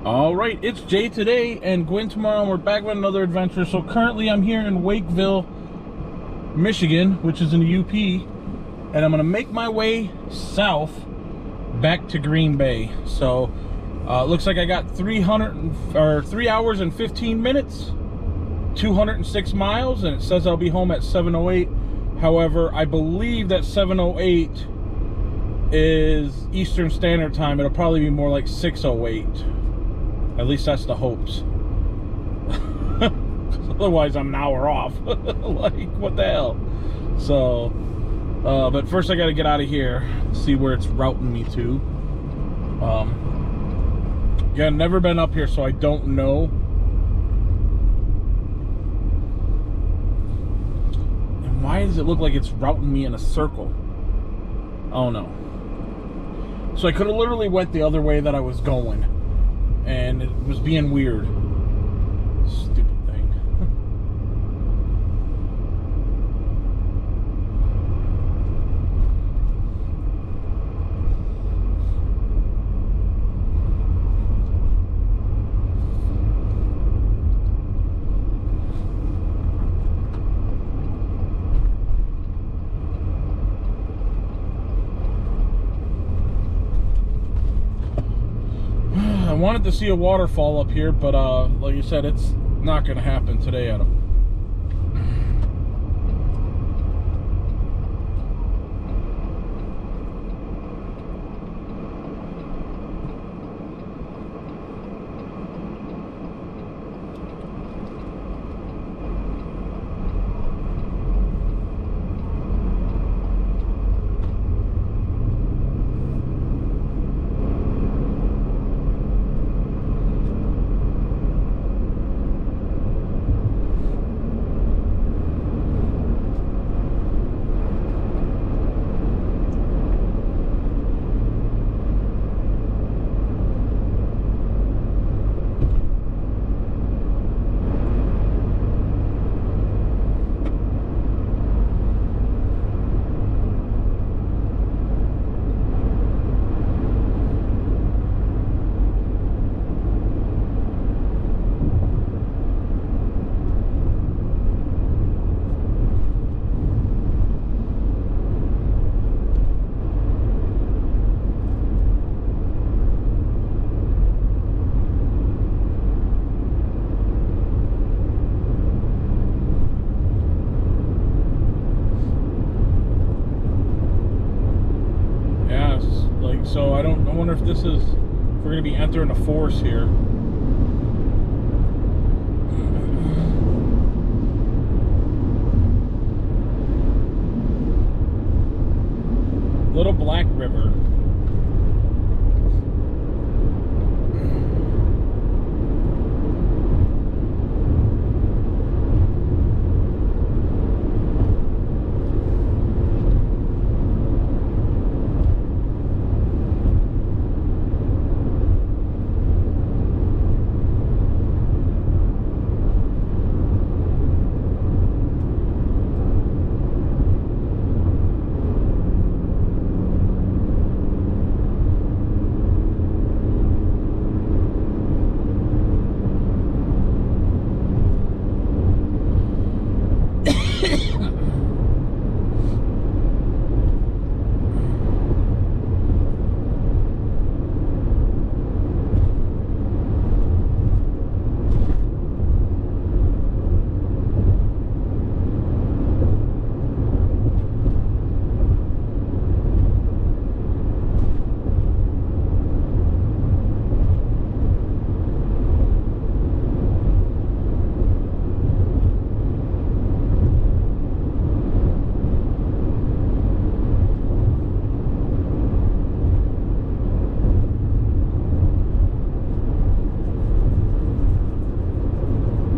All right, it's Jay today and Gwen tomorrow, and we're back with another adventure. So currently I'm here in Wakefield, Michigan, which is in the UP, and I'm gonna make my way south back to Green Bay. So looks like I got 3 hours and 15 minutes, 206 miles, and it says I'll be home at 7:08. However, I believe that 7:08 is Eastern Standard Time. It'll probably be more like 6:08. At least that's the hopes. Otherwise, I'm an hour off. Like, what the hell? So, but first I got to get out of here, see where it's routing me to. Yeah, never been up here, so I don't know. And why does it look like it's routing me in a circle? Oh no. So I could have literally went the other way that I was going, and it was being weird. Stupid thing. I wanted to see a waterfall up here, but like you said, it's not going to happen today, Adam. So I wonder if this is, if we're going to be entering a forest here. Little Black River.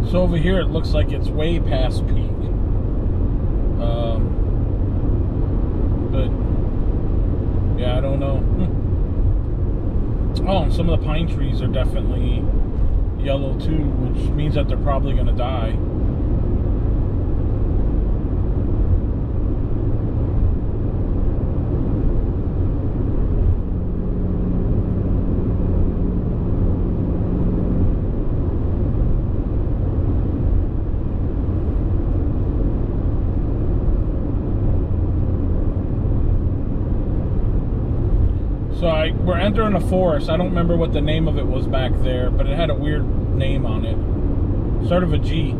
So over here it looks like it's way past peak. But yeah, I don't know. Oh, and some of the pine trees are definitely yellow too, which means that they're probably going to die. So we're entering a forest. I don't remember what the name of it was back there, but it had a weird name on it. Start of a G.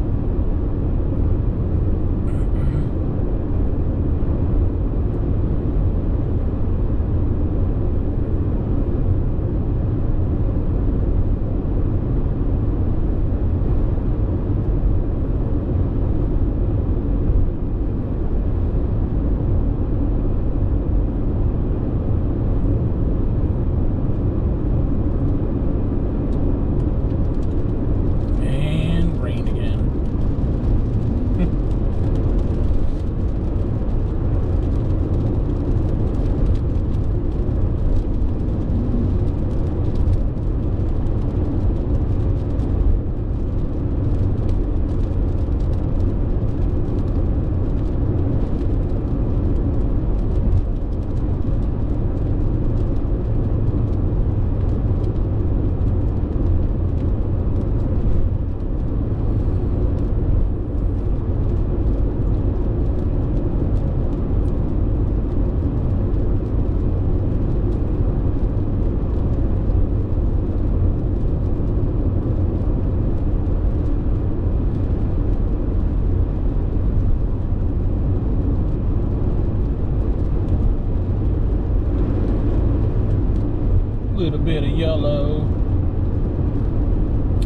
Little bit of yellow.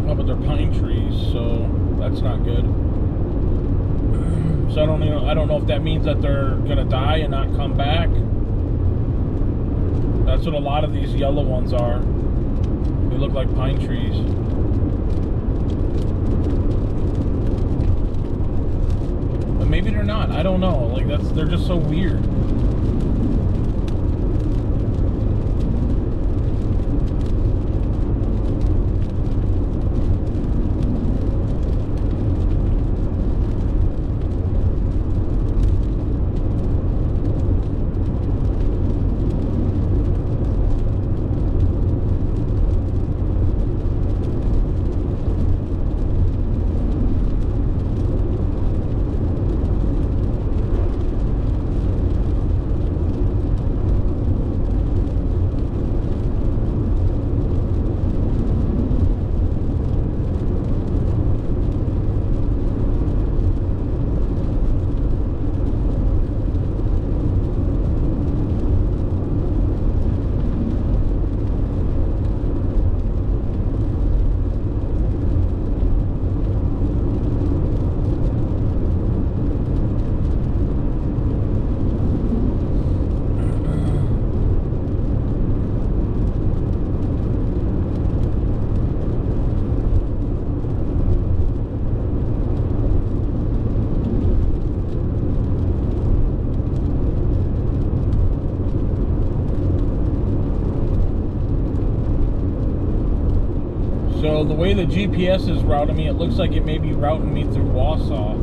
Oh, but they're pine trees, so that's not good. So I don't know if that means that they're gonna die and not come back. That's what a lot of these yellow ones are. They look like pine trees. But maybe they're not. I don't know. Like they're just so weird. So the way the GPS is routing me, it looks like it may be routing me through Wausau.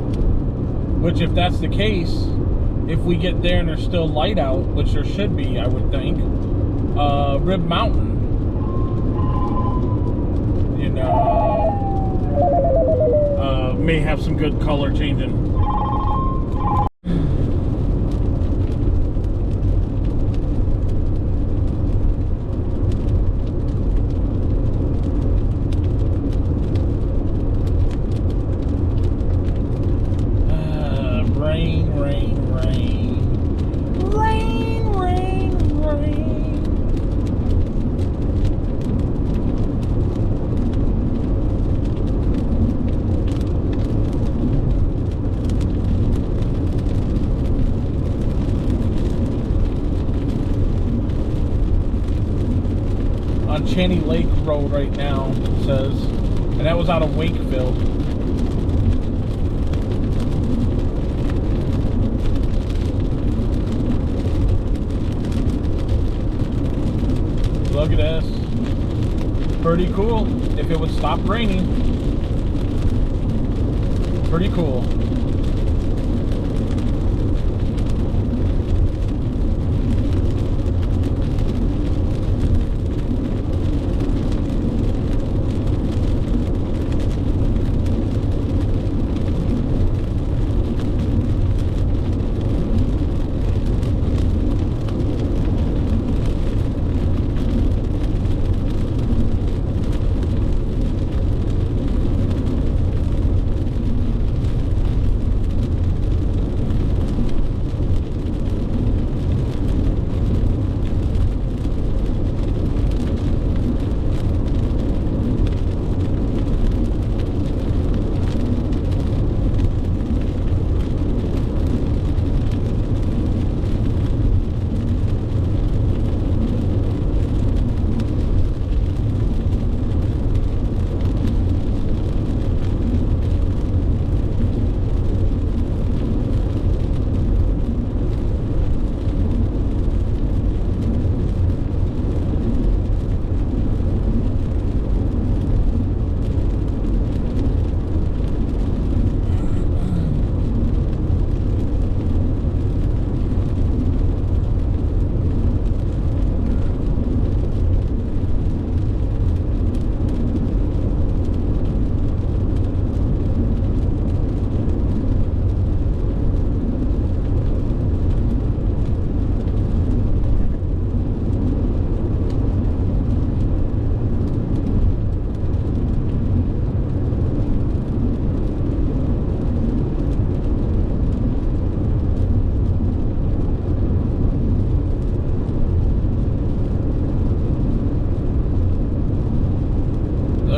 Which, if that's the case, if we get there and there's still light out, which there should be, I would think, Rib Mountain, you know, may have some good color changing. Channy Lake Road right now, it says, and that was out of Wakefield. Look at this. Pretty cool. If it would stop raining. Pretty cool.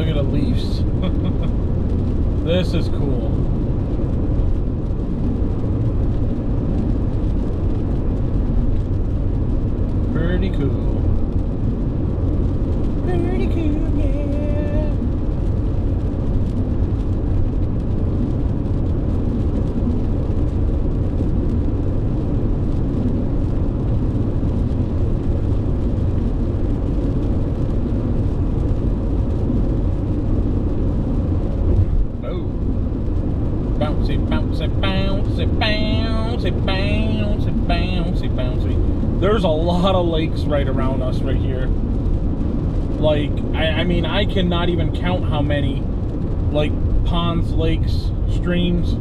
Look at the leaves. This is cool. Pretty cool. Pretty cool, yeah. Bouncy, bouncy, bouncy, bouncy, bouncy, bouncy, bouncy. There's a lot of lakes right around us right here. Like, I mean, I cannot even count how many, like, ponds, lakes, streams.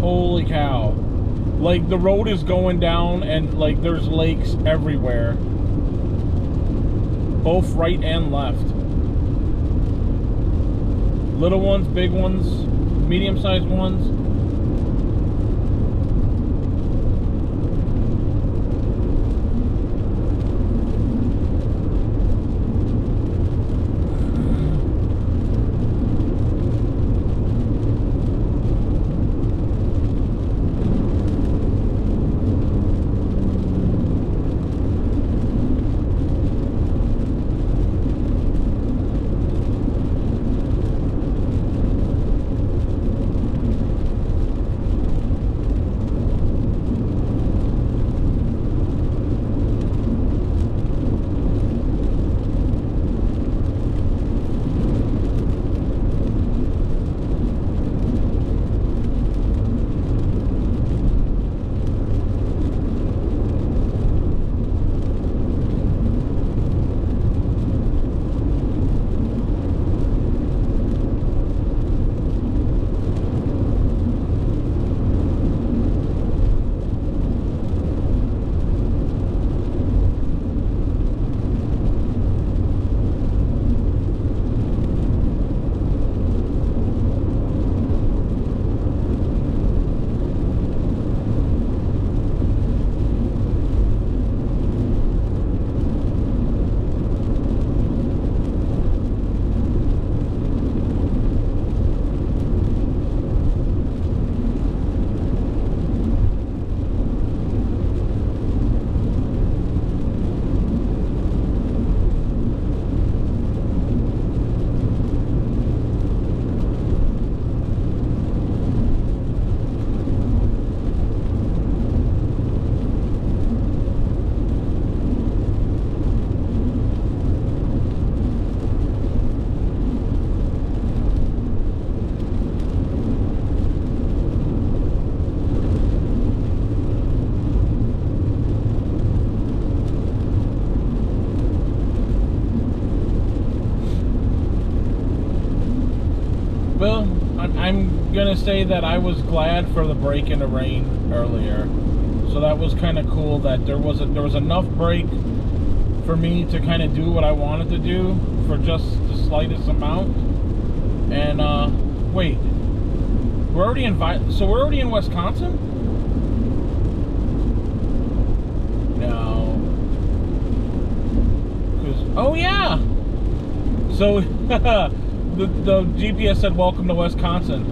Holy cow. Like, the road is going down and, like, there's lakes everywhere. Both right and left. Little ones, big ones, medium-sized ones. Well, I'm gonna say that I was glad for the break in the rain earlier. So that was kind of cool that there was enough break for me to kind of do what I wanted to do for just the slightest amount. And wait, we're already we're already in Wisconsin? No. 'Cause, oh yeah. So the GPS said welcome to Wisconsin.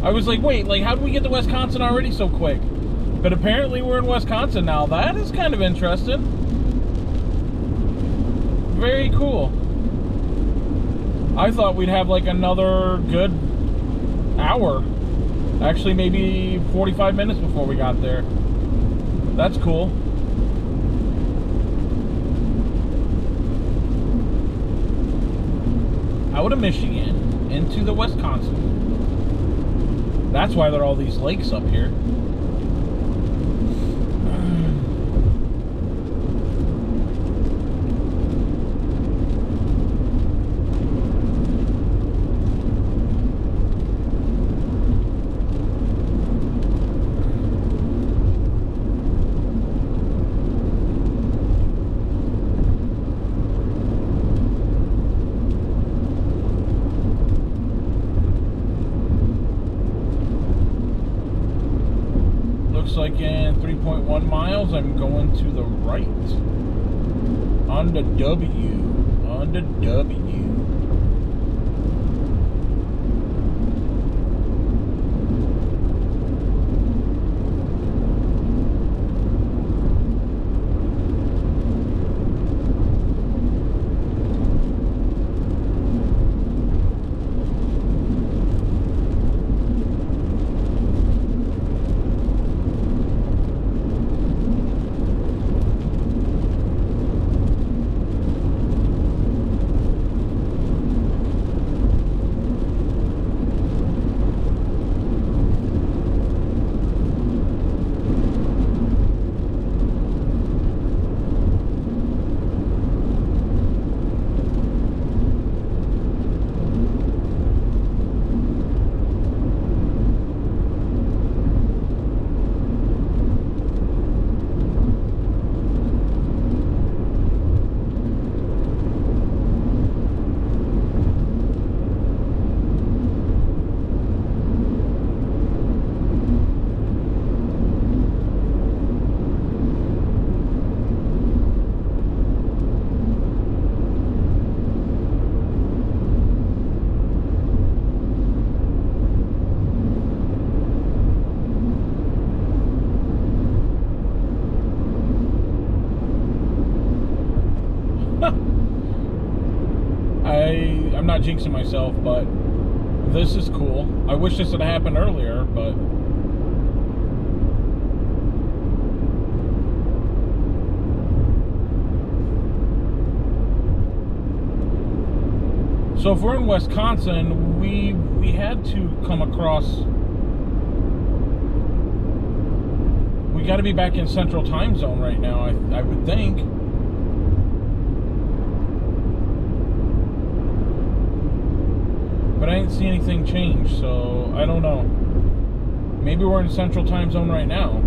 I was like, wait, like how did we get to Wisconsin already so quick? But apparently we're in Wisconsin now. That is kind of interesting. Very cool. I thought we'd have like another good hour. Actually, maybe 45 minutes before we got there. That's cool. Out of Michigan into the Wisconsin. That's why there are all these lakes up here. Like in 3.1 miles, I'm going to the right on the W. on the W. I'm not jinxing myself, but this is cool. I wish this had happened earlier, but so if we're in Wisconsin, we had to come across. We got to be back in Central Time Zone right now, I would think. But I didn't see anything change, so I don't know. Maybe we're in Central Time Zone right now.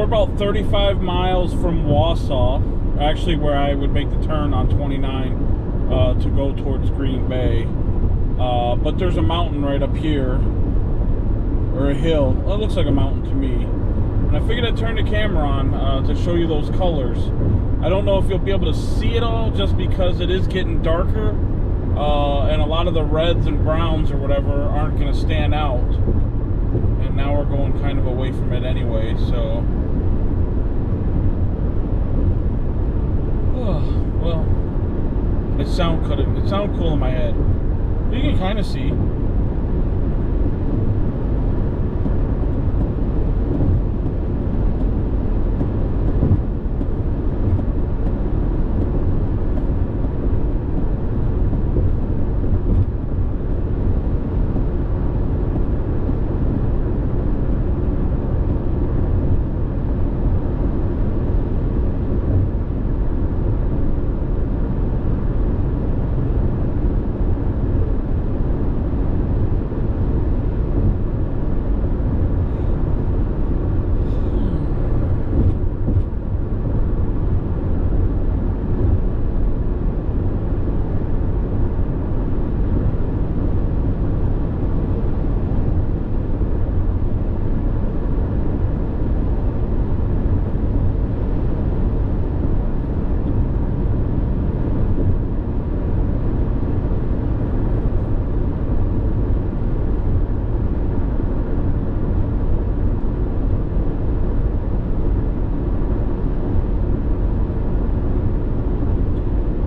we're about 35 miles from Wausau, actually where I would make the turn on 29 to go towards Green Bay. But there's a mountain right up here, or a hill. Well, it looks like a mountain to me. And I figured I'd turn the camera on to show you those colors. I don't know if you'll be able to see it all just because it is getting darker, and a lot of the reds and browns or whatever aren't going to stand out. And now we're going kind of away from it anyway, so... well, it sound cool in my head. You can kind of see.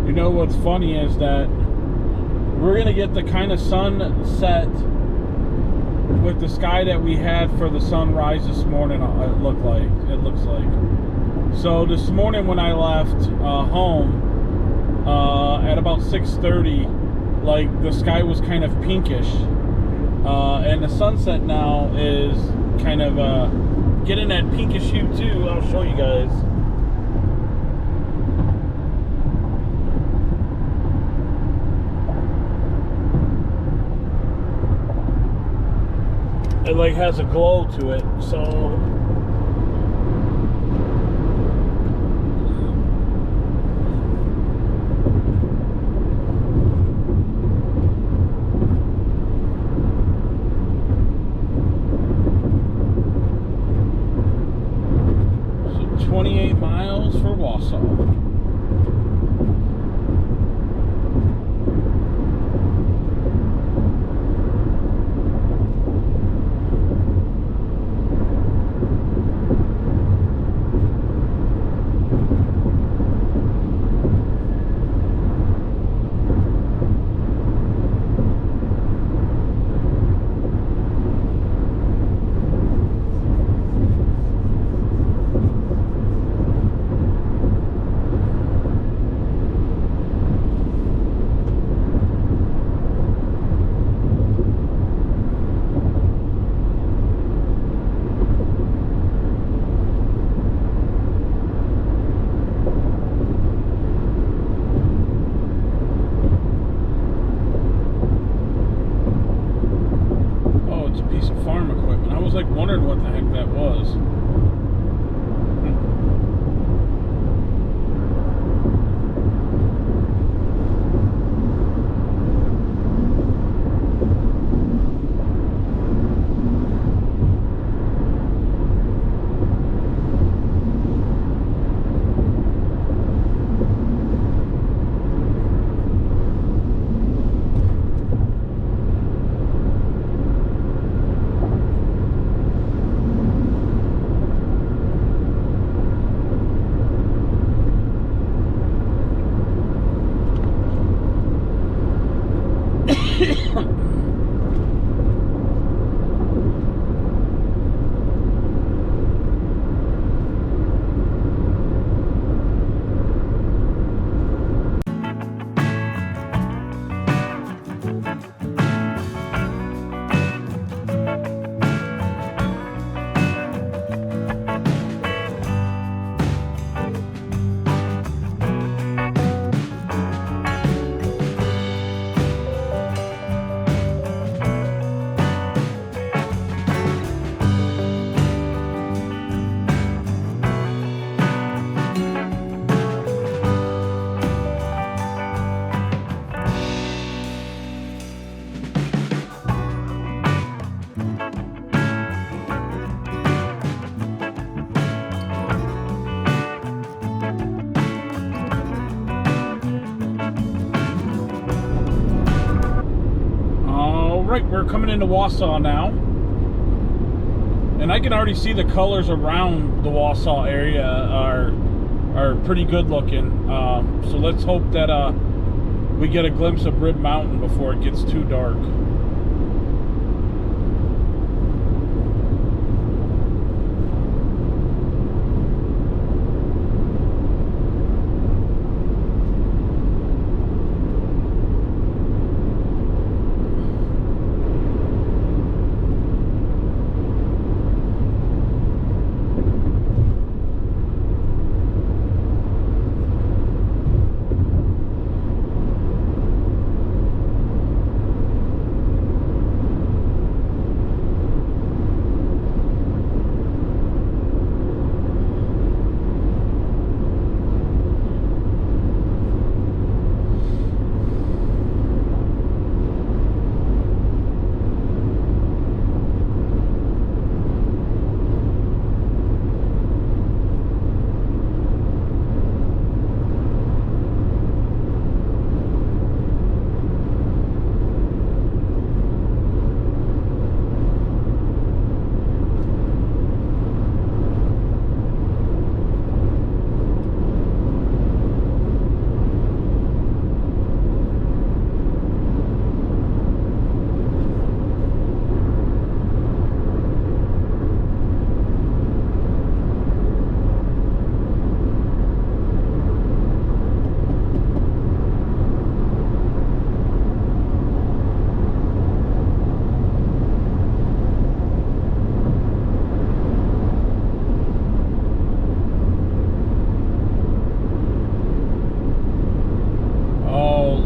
You know what's funny is that we're gonna get the kind of sunset with the sky that we had for the sunrise this morning. It looks like. So this morning when I left home at about 6:30, like the sky was kind of pinkish, and the sunset now is kind of getting that pinkish hue too. I'll show you guys. It like has a glow to it, so so 28 miles for Wausau. Like wondering what the heck that was. right, we're coming into Wausau now. And I can already see the colors around the Wausau area are pretty good looking. So let's hope that we get a glimpse of Rib Mountain before it gets too dark.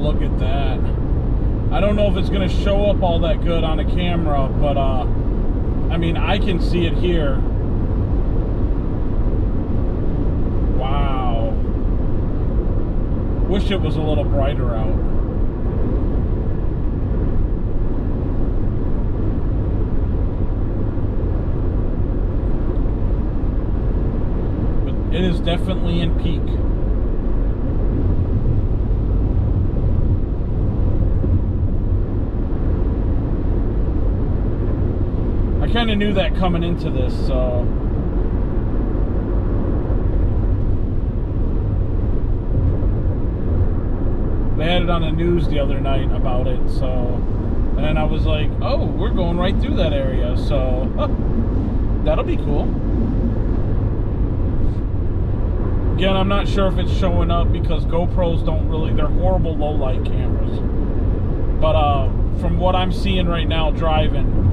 Look at that. I don't know if it's going to show up all that good on a camera, but I mean, I can see it here. Wow. Wish it was a little brighter out. But it is definitely in peak. I kind of knew that coming into this, so they had it on the news the other night about it, so, and then I was like, oh, we're going right through that area, so that'll be cool. Again, I'm not sure if it's showing up because GoPros don't really, they're horrible low light cameras, but from what I'm seeing right now driving,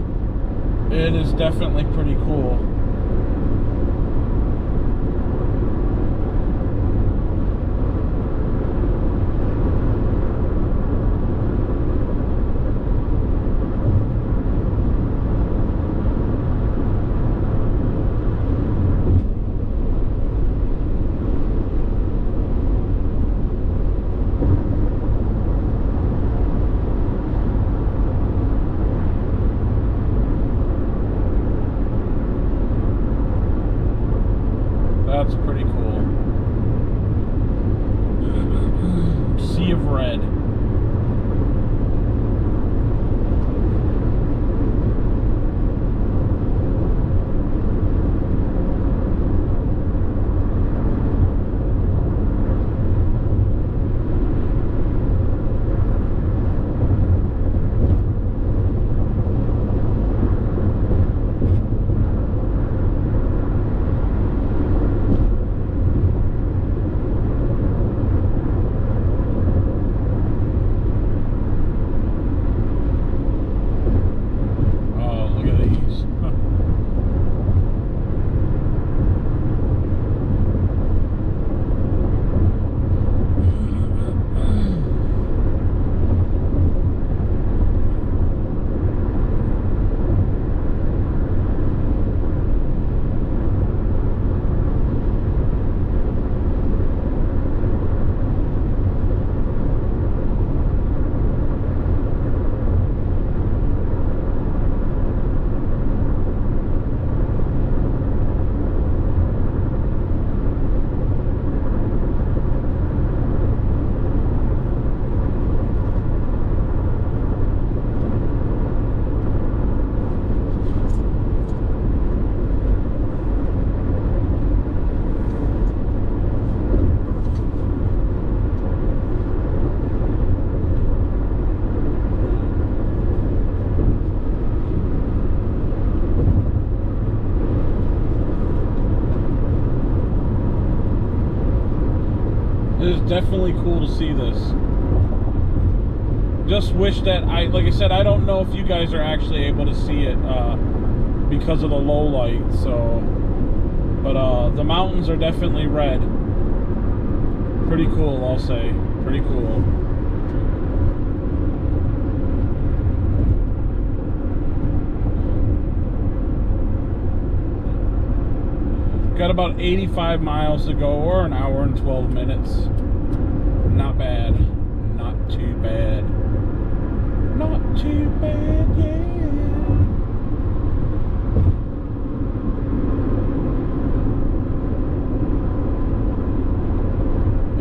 it is definitely pretty cool. definitely cool to see this. Just wish that like I said, I don't know if you guys are actually able to see it because of the low light. So, but the mountains are definitely red. Pretty cool, I'll say. Pretty cool. Got about 85 miles to go, or an hour and 12 minutes. Not bad. Not too bad. Not too bad, yeah.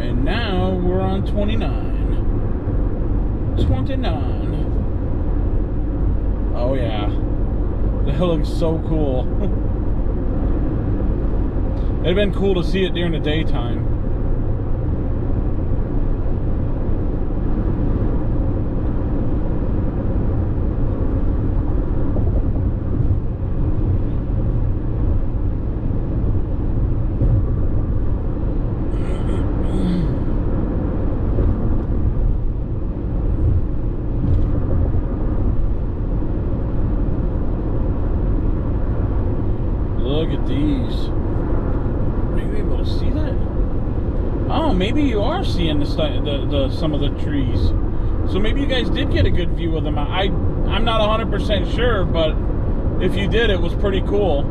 And now we're on 29. 29. Oh yeah. That looks so cool. It'd been cool to see it during the daytime. Look at these. See that? Oh, maybe you are seeing the some of the trees. So maybe you guys did get a good view of them. I'm not 100% sure, but if you did, it was pretty cool.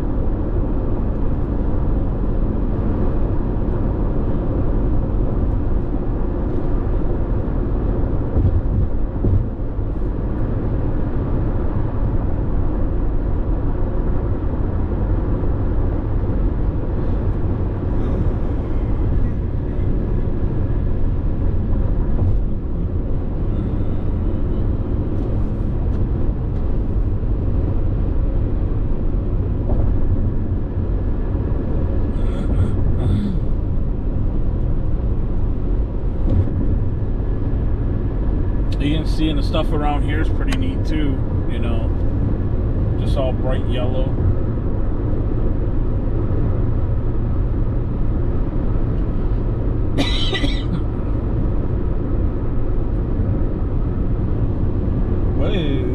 You can see, and the stuff around here is pretty neat too, you know, just all bright yellow. Whoa.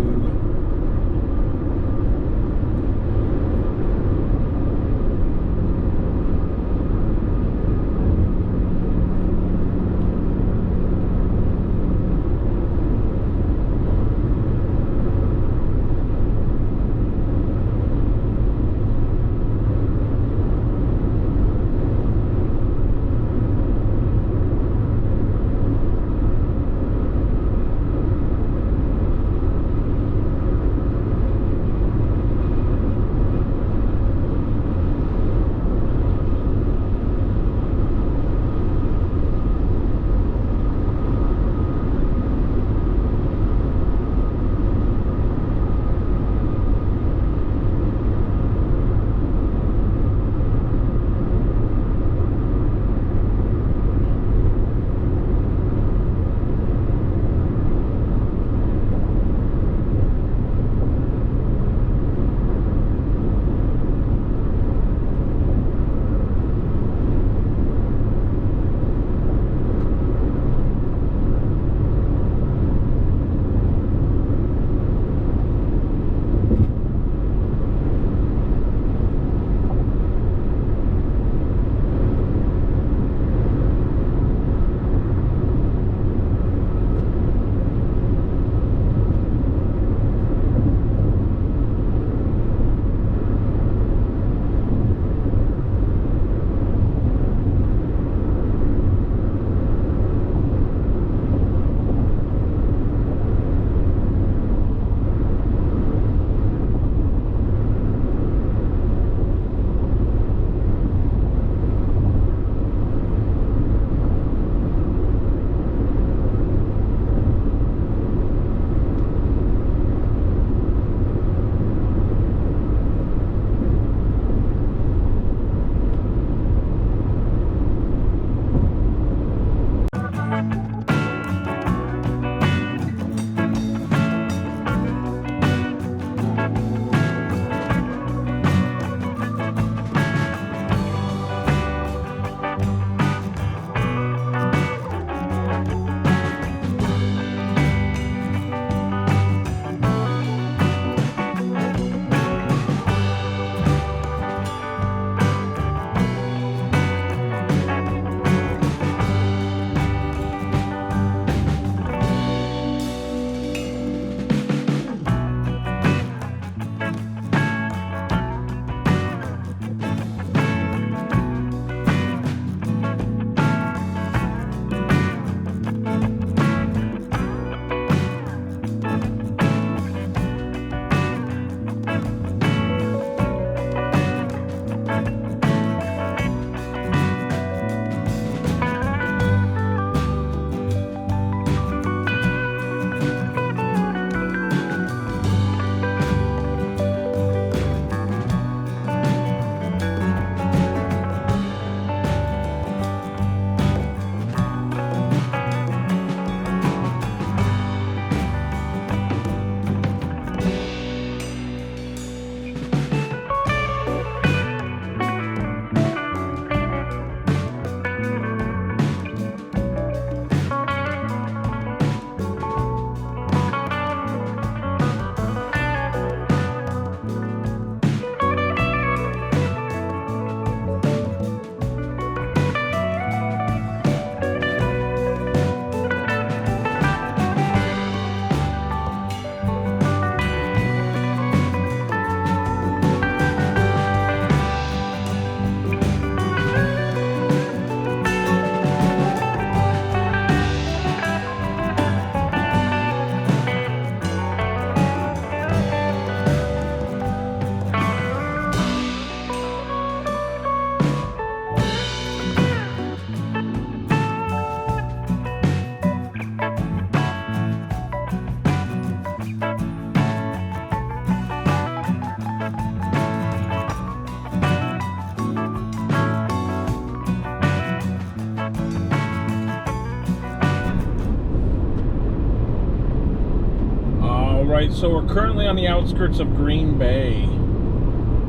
Alright, so we're currently on the outskirts of Green Bay.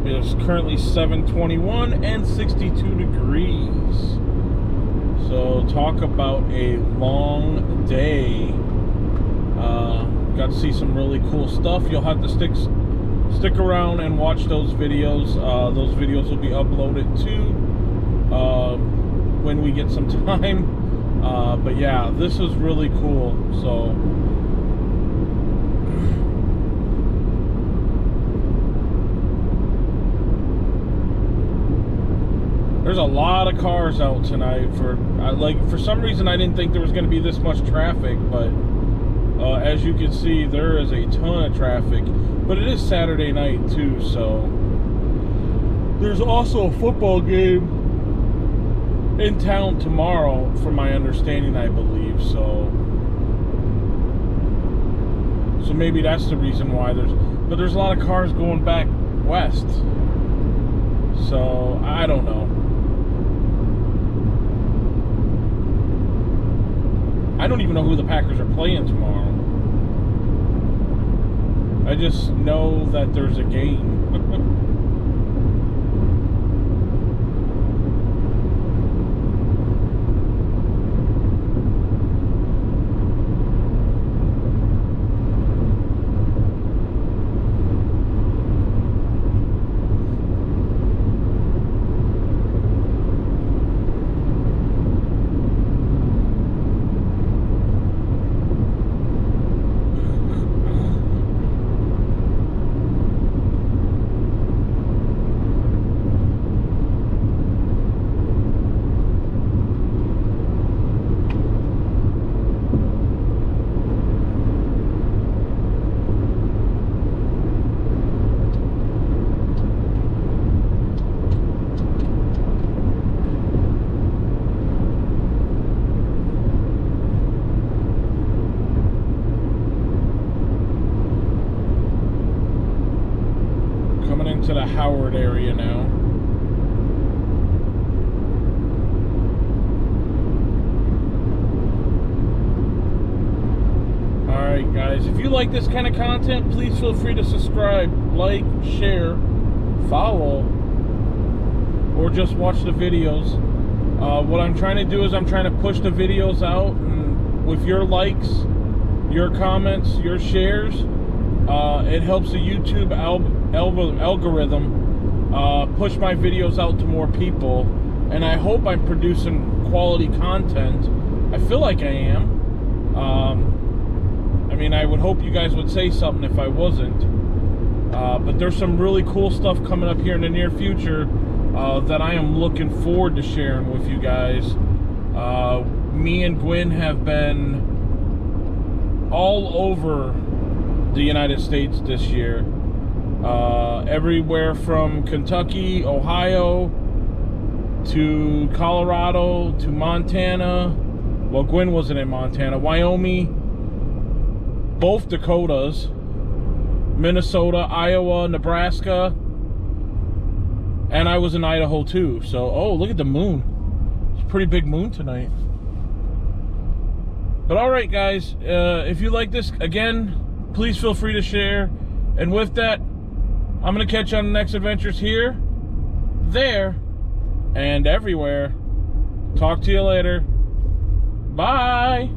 It is currently 7:21 and 62 degrees. So talk about a long day. Got to see some really cool stuff. You'll have to stick around and watch those videos. Those videos will be uploaded too when we get some time. But yeah, this is really cool. So there's a lot of cars out tonight. For some reason I didn't think there was going to be this much traffic, but as you can see, there is a ton of traffic. But it is Saturday night too, so there's also a football game in town tomorrow, from my understanding, I believe. So maybe that's the reason why there's a lot of cars going back west. So I don't know. I don't even know who the Packers are playing tomorrow. I just know that there's a game. To the Howard area now. Alright guys, if you like this kind of content, please feel free to subscribe, like, share, follow, or just watch the videos. What I'm trying to do is I'm trying to push the videos out, and with your likes, your comments, your shares, it helps the YouTube algorithm push my videos out to more people, and I hope I'm producing quality content. I feel like I am. I mean, I would hope you guys would say something if I wasn't. But there's some really cool stuff coming up here in the near future that I am looking forward to sharing with you guys. Me and Gwen have been all over the United States this year. Everywhere from Kentucky, Ohio, to Colorado, to Montana. Well, Gwen wasn't in Montana. Wyoming, both Dakotas, Minnesota, Iowa, Nebraska, and I was in Idaho too. So, oh, look at the moon. It's a pretty big moon tonight. But alright guys, if you like this, again, please feel free to share. And with that, I'm going to catch you on the next adventures here, there, and everywhere. Talk to you later. Bye.